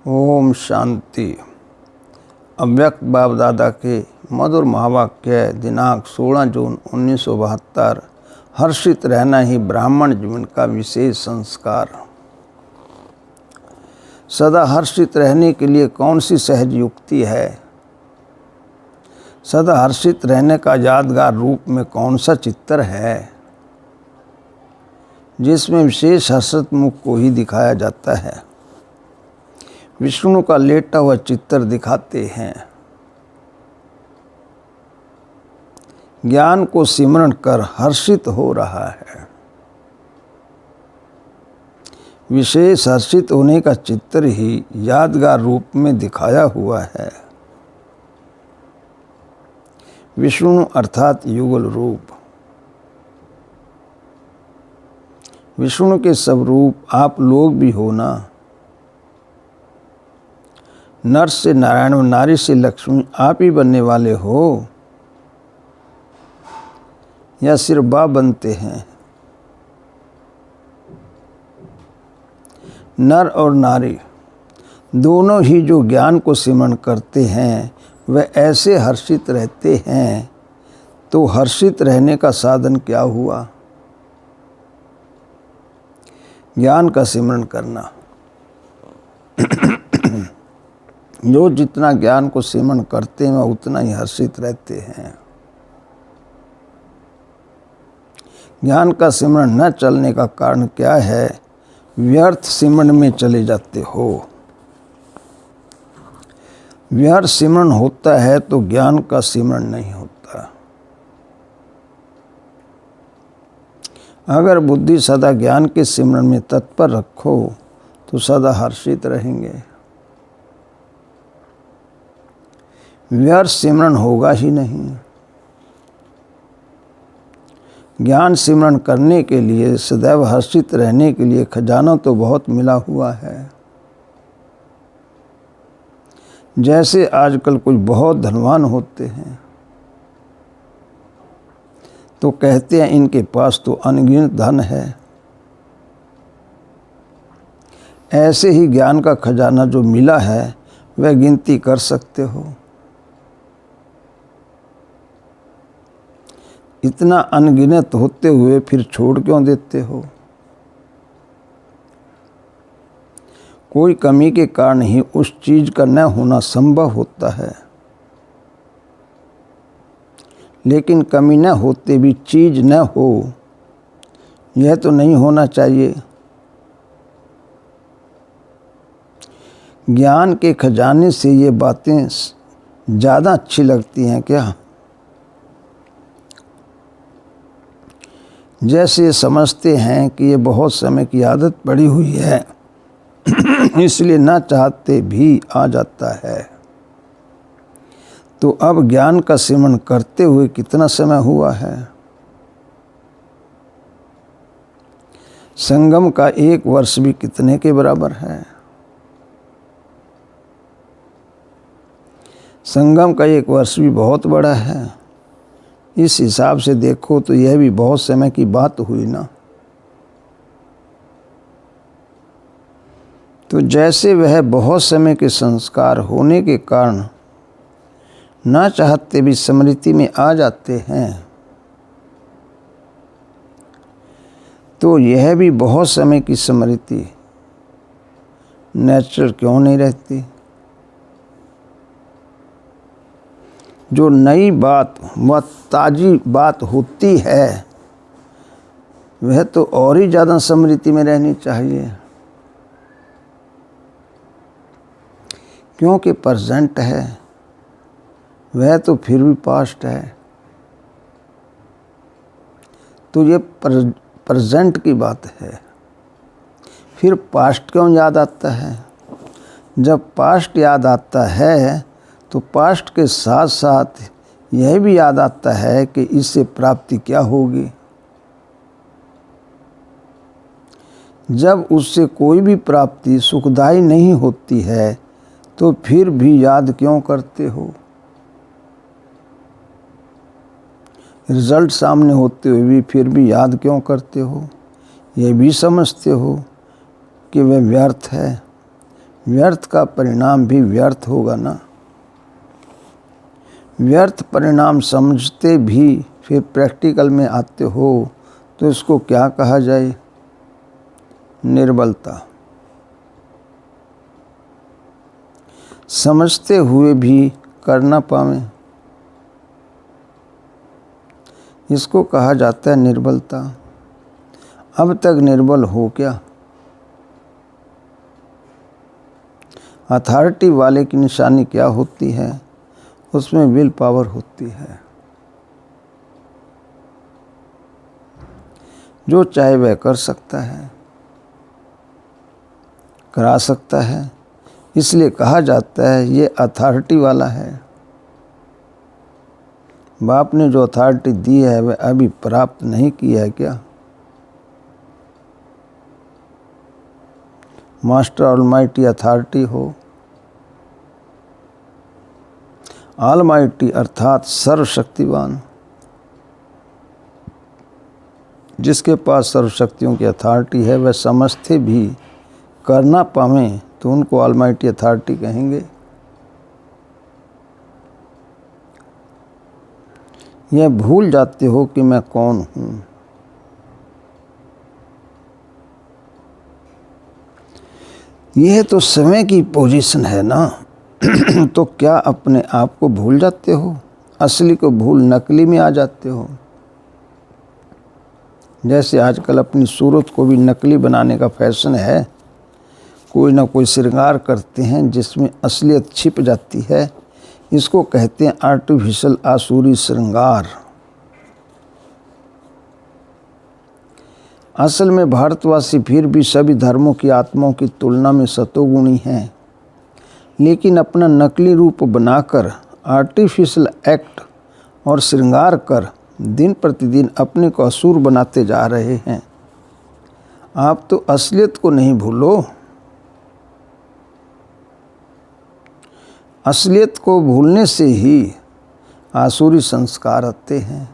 ओम शांति। अव्यक्त बाप दादा के मधुर महावाक्य दिनांक 16 जून 1972। हर्षित रहना ही ब्राह्मण जीवन का विशेष संस्कार। सदा हर्षित रहने के लिए कौन सी सहज युक्ति है? सदा हर्षित रहने का यादगार रूप में कौन सा चित्र है जिसमें विशेष हर्षित मुख को ही दिखाया जाता है? विष्णु का लेटा हुआ चित्र दिखाते हैं। ज्ञान को सिमरण कर हर्षित हो रहा है। विशेष हर्षित होने का चित्र ही यादगार रूप में दिखाया हुआ है। विष्णु अर्थात युगल रूप। विष्णु के सब रूप आप लोग भी हो ना। नर से नारायण और नारी से लक्ष्मी आप ही बनने वाले हो या सिर्फ बा बनते हैं? नर और नारी दोनों ही जो ज्ञान को सिमरण करते हैं वह ऐसे हर्षित रहते हैं। तो हर्षित रहने का साधन क्या हुआ? ज्ञान का सिमरण करना। जो जितना ज्ञान को सिमरण करते हैं वह उतना ही हर्षित रहते हैं। ज्ञान का सिमरण न चलने का कारण क्या है? व्यर्थ सिमरण में चले जाते हो। व्यर्थ सिमरण होता है तो ज्ञान का सिमरण नहीं होता। अगर बुद्धि सदा ज्ञान के सिमरण में तत्पर रखो तो सदा हर्षित रहेंगे। व्यर्थ सिमरण होगा ही नहीं। ज्ञान सिमरण करने के लिए सदैव हर्षित रहने के लिए खजाना तो बहुत मिला हुआ है। जैसे आजकल कुछ बहुत धनवान होते हैं तो कहते हैं इनके पास तो अनगिनत धन है। ऐसे ही ज्ञान का खजाना जो मिला है वह गिनती कर सकते हो। इतना अनगिनत होते हुए फिर छोड़ क्यों देते हो? कोई कमी के कारण ही उस चीज का न होना संभव होता है। लेकिन कमी न होते भी चीज न हो यह तो नहीं होना चाहिए। ज्ञान के खजाने से ये बातें ज़्यादा अच्छी लगती हैं क्या? जैसे समझते हैं कि ये बहुत समय की आदत पड़ी हुई है इसलिए ना चाहते भी आ जाता है। तो अब ज्ञान का सिमरण करते हुए कितना समय हुआ है? संगम का 1 वर्ष भी कितने के बराबर है? संगम का 1 वर्ष भी बहुत बड़ा है। इस हिसाब से देखो तो यह भी बहुत समय की बात हुई ना। तो जैसे वह बहुत समय के संस्कार होने के कारण ना चाहते भी स्मृति में आ जाते हैं तो यह भी बहुत समय की स्मृति नेचुरल क्यों नहीं रहती? जो नई बात व ताज़ी बात होती है वह तो और ही ज़्यादा स्मृति में रहनी चाहिए, क्योंकि प्रेजेंट है वह तो फिर भी पास्ट है। तो ये प्रेजेंट की बात है, फिर पास्ट क्यों याद आता है? जब पास्ट याद आता है तो पास्ट के साथ साथ यह भी याद आता है कि इससे प्राप्ति क्या होगी। जब उससे कोई भी प्राप्ति सुखदायी नहीं होती है तो फिर भी याद क्यों करते हो? रिजल्ट सामने होते हुए भी फिर भी याद क्यों करते हो? यह भी समझते हो कि वह व्यर्थ है। व्यर्थ का परिणाम भी व्यर्थ होगा ना। व्यर्थ परिणाम समझते भी फिर प्रैक्टिकल में आते हो तो इसको क्या कहा जाए? निर्बलता। समझते हुए भी कर ना पावें, इसको कहा जाता है निर्बलता। अब तक निर्बल हो क्या? अथॉरिटी वाले की निशानी क्या होती है? उसमें विल पावर होती है। जो चाहे वह कर सकता है, करा सकता है, इसलिए कहा जाता है ये अथॉरिटी वाला है। बाप ने जो अथॉरिटी दी है वह अभी प्राप्त नहीं की है क्या? मास्टर ऑलमाइटी अथॉरिटी हो। ऑलमाइटी अर्थात सर्वशक्तिवान, जिसके पास सर्वशक्तियों की अथॉरिटी है, वह समझते भी कर ना पावें तो उनको ऑलमाइटी अथॉरिटी कहेंगे। यह भूल जाते हो कि मैं कौन हूँ। यह तो समय की पोजीशन है ना। तो क्या अपने आप को भूल जाते हो? असली को भूल नकली में आ जाते हो। जैसे आजकल अपनी सूरत को भी नकली बनाने का फैशन है। कोई ना कोई श्रृंगार करते हैं जिसमें असलियत छिप जाती है। इसको कहते हैं आर्टिफिशियल आसुरी श्रृंगार। असल में भारतवासी फिर भी सभी धर्मों की आत्माओं की तुलना में सतोगुणी हैं, लेकिन अपना नकली रूप बनाकर आर्टिफिशियल एक्ट और श्रृंगार कर दिन प्रतिदिन अपने को असुर बनाते जा रहे हैं। आप तो असलियत को नहीं भूलो। असलियत को भूलने से ही आसुरी संस्कार आते हैं।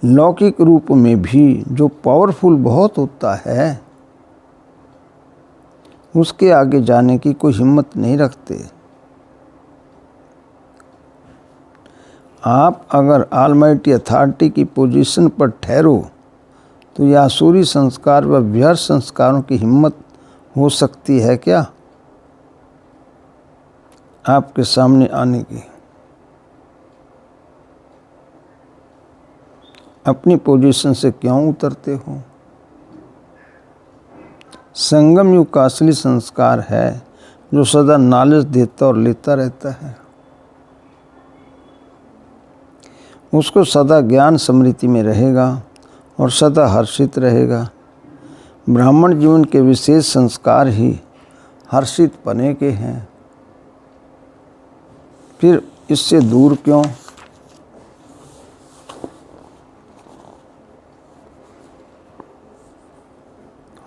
लौकिक रूप में भी जो पावरफुल बहुत होता है, उसके आगे जाने की कोई हिम्मत नहीं रखते। आप अगर ऑलमाइटी अथॉरिटी की पोजीशन पर ठहरो तो यह आसुरी संस्कार व व्यर्थ संस्कारों की हिम्मत हो सकती है क्या आपके सामने आने की? अपनी पोजीशन से क्यों उतरते हो? संगम युग का असली संस्कार है जो सदा नॉलेज देता और लेता रहता है। उसको सदा ज्ञान समृद्धि में रहेगा और सदा हर्षित रहेगा। ब्राह्मण जीवन के विशेष संस्कार ही हर्षित पने के हैं। फिर इससे दूर क्यों?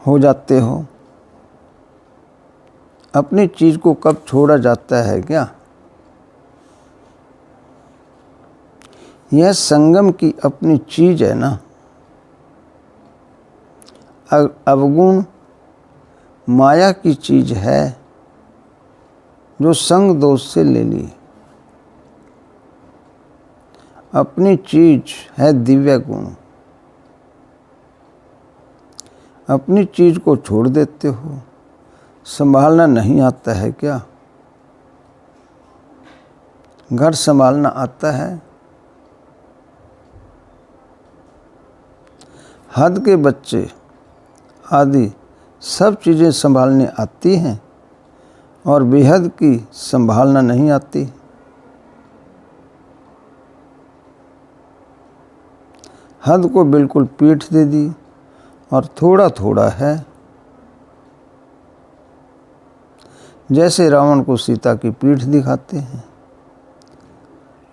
हो जाते हो। अपनी चीज को कब छोड़ा जाता है क्या? यह संगम की अपनी चीज है ना। अवगुण माया की चीज है जो संग दोष से ले ली। अपनी चीज है दिव्य गुण। अपनी चीज को छोड़ देते हो। संभालना नहीं आता है क्या? घर संभालना आता है? हद के बच्चे आदि सब चीज़ें संभालने आती हैं और बेहद की संभालना नहीं आती। हद को बिल्कुल पीठ दे दी और थोड़ा थोड़ा है। जैसे रावण को सीता की पीठ दिखाते हैं,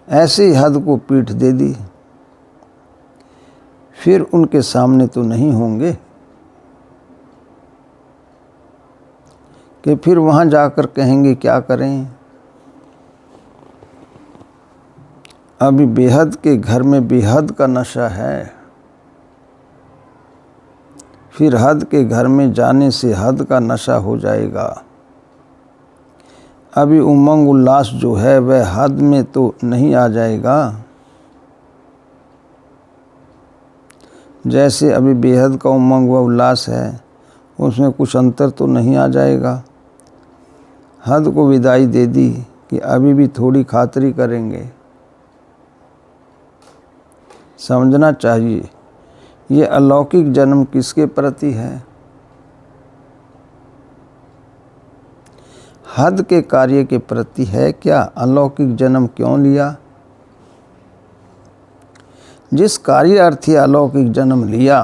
ऐसे ही हद को पीठ दे दी। फिर उनके सामने तो नहीं होंगे कि फिर वहाँ जाकर कहेंगे क्या करें। अभी बेहद के घर में बेहद का नशा है। फिर हद के घर में जाने से हद का नशा हो जाएगा। अभी उमंग उल्लास जो है वह हद में तो नहीं आ जाएगा। जैसे अभी बेहद का उमंग व उल्लास है, उसमें कुछ अंतर तो नहीं आ जाएगा। हद को विदाई दे दी कि अभी भी थोड़ी खातरी करेंगे। समझना चाहिए ये अलौकिक जन्म किसके प्रति है? हद के कार्य के प्रति है क्या अलौकिक जन्म क्यों लिया? जिस कार्य अर्थी अलौकिक जन्म लिया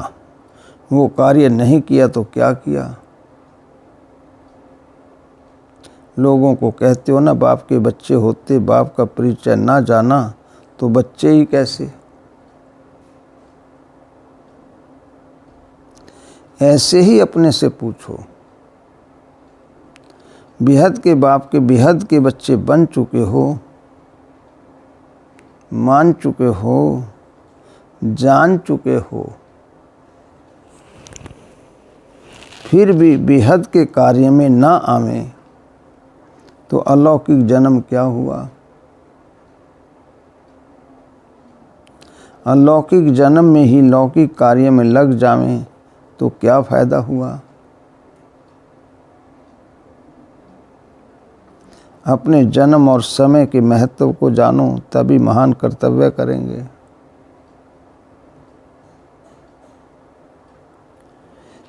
वो कार्य नहीं किया तो क्या किया? लोगों को कहते हो ना, बाप के बच्चे होते बाप का परिचय ना जाना तो बच्चे ही कैसे? ऐसे ही अपने से पूछो। बेहद के बाप के बेहद के बच्चे बन चुके हो, मान चुके हो, जान चुके हो, फिर भी बेहद के कार्य में ना आवे तो अलौकिक जन्म क्या हुआ? अलौकिक जन्म में ही लौकिक कार्य में लग जावें तो क्या फायदा हुआ? अपने जन्म और समय के महत्व को जानो, तभी महान कर्तव्य करेंगे।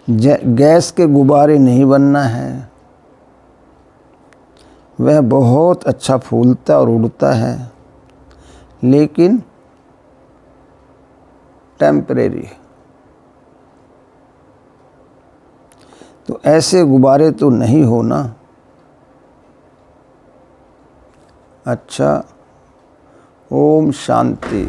गैस के गुब्बारे नहीं बनना है। वह बहुत अच्छा फूलता और उड़ता है, लेकिन टेम्परेरी। तो ऐसे गुब्बारे तो नहीं हो ना। अच्छा, ओम शांति।